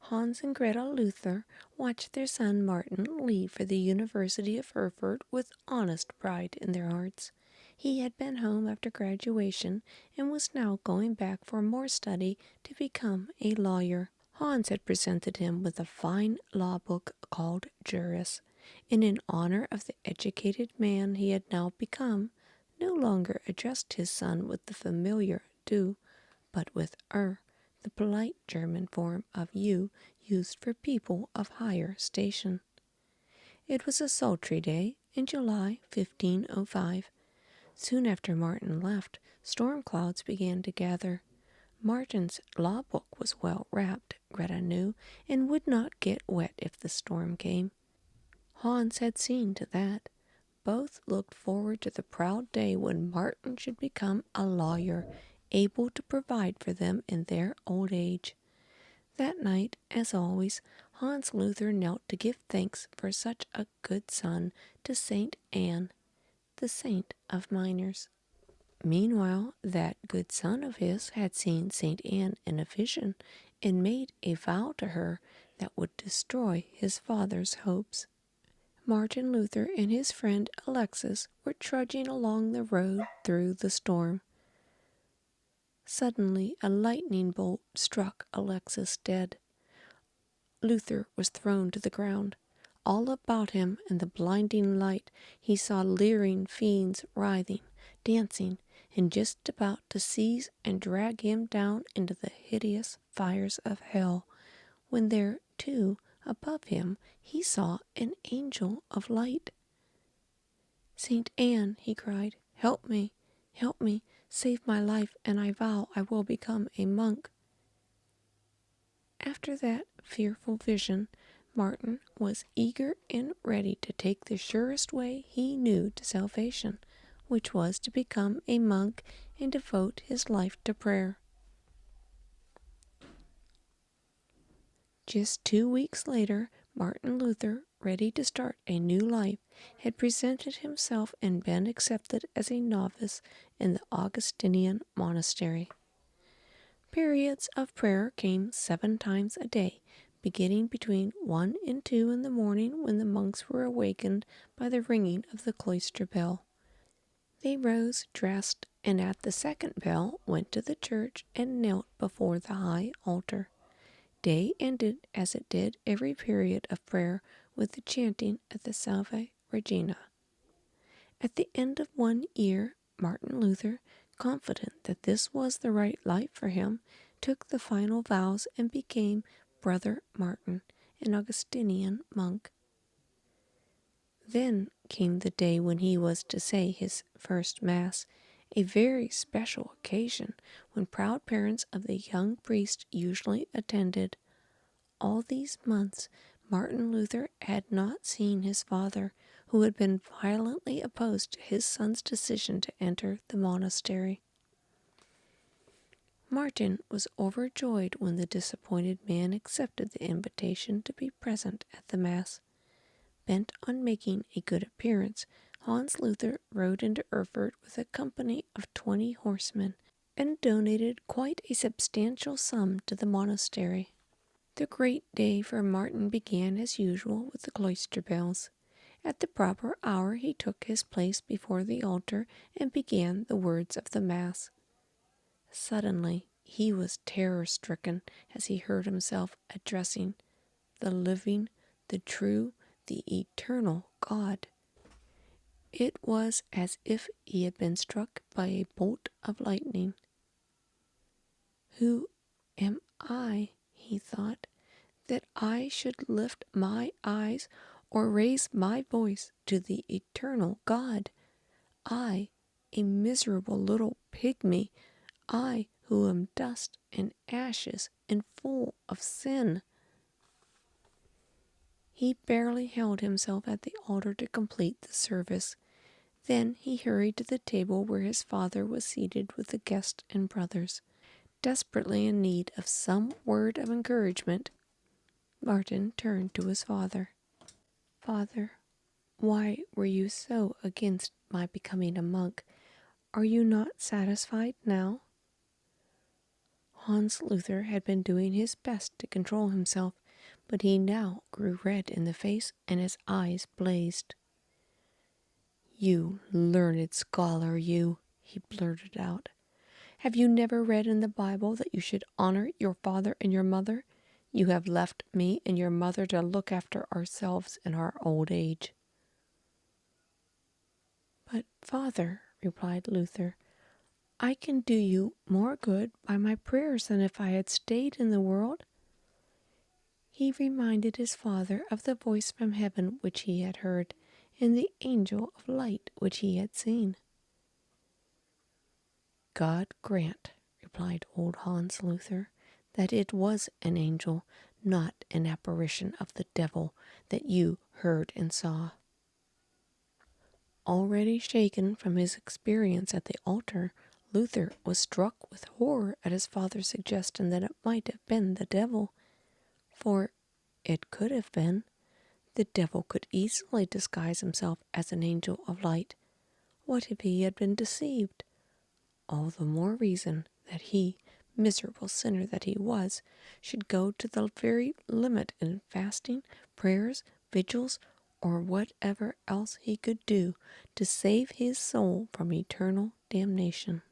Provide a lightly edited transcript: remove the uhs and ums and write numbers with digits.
Hans and Gretel Luther watched their son Martin leave for the University of Erfurt with honest pride in their hearts. He had been home after graduation and was now going back for more study to become a lawyer. Hans had presented him with a fine law book called Juris, and in honor of the educated man he had now become, no longer addressed his son with the familiar du, but with the polite German form of you used for people of higher station. It was a sultry day in July 1505. Soon after Martin left, storm clouds began to gather. Martin's law book was well wrapped, Greta knew, and would not get wet if the storm came. Hans had seen to that. Both looked forward to the proud day when Martin should become a lawyer, able to provide for them in their old age. That night, as always, Hans Luther knelt to give thanks for such a good son to Saint Anne, the saint of miners. Meanwhile, that good son of his had seen Saint Anne in a vision and made a vow to her that would destroy his father's hopes. Martin Luther and his friend Alexis were trudging along the road through the storm. Suddenly, a lightning bolt struck Alexis dead. Luther was thrown to the ground. All about him in the blinding light he saw leering fiends writhing, dancing, and just about to seize and drag him down into the hideous fires of hell, when there, too, above him, he saw an angel of light. "Saint Anne," he cried, help me, save my life, and I vow I will become a monk." After that fearful vision, Martin was eager and ready to take the surest way he knew to salvation, which was to become a monk and devote his life to prayer. Just 2 weeks later, Martin Luther, ready to start a new life, had presented himself and been accepted as a novice in the Augustinian monastery. Periods of prayer came 7 times a day, beginning between 1 and 2 in the morning when the monks were awakened by the ringing of the cloister bell. They rose, dressed, and at the second bell went to the church and knelt before the high altar. Day ended, as it did every period of prayer, with the chanting of the Salve Regina. At the end of 1 year, Martin Luther, confident that this was the right life for him, took the final vows and became Brother Martin, an Augustinian monk. Then came the day when he was to say his first Mass, a very special occasion when proud parents of the young priest usually attended. All these months Martin Luther had not seen his father, who had been violently opposed to his son's decision to enter the monastery. Martin was overjoyed when the disappointed man accepted the invitation to be present at the Mass. Bent on making a good appearance, Hans Luther rode into Erfurt with a company of 20 horsemen and donated quite a substantial sum to the monastery. The great day for Martin began as usual with the cloister bells. At the proper hour he took his place before the altar and began the words of the Mass. Suddenly he was terror-stricken as he heard himself addressing the living, the true, the eternal God. It was as if he had been struck by a bolt of lightning. "Who am I," he thought, "that I should lift my eyes or raise my voice to the eternal God? I, a miserable little pygmy, I who am dust and ashes and full of sin." He barely held himself at the altar to complete the service. Then he hurried to the table where his father was seated with the guests and brothers. Desperately in need of some word of encouragement, Martin turned to his father. "Father, why were you so against my becoming a monk? Are you not satisfied now?" Hans Luther had been doing his best to control himself, but he now grew red in the face and his eyes blazed. "You learned scholar, you," he blurted out. "Have you never read in the Bible that you should honor your father and your mother? You have left me and your mother to look after ourselves in our old age." "But, father," replied Luther, "I can do you more good by my prayers than if I had stayed in the world." He reminded his father of the voice from heaven which he had heard, and the angel of light which he had seen. "God grant," replied old Hans Luther, "that it was an angel, not an apparition of the devil, that you heard and saw." Already shaken from his experience at the altar, Luther was struck with horror at his father's suggestion that it might have been the devil. For it could have been. The devil could easily disguise himself as an angel of light. What if he had been deceived? All the more reason that he, miserable sinner that he was, should go to the very limit in fasting, prayers, vigils, or whatever else he could do to save his soul from eternal damnation.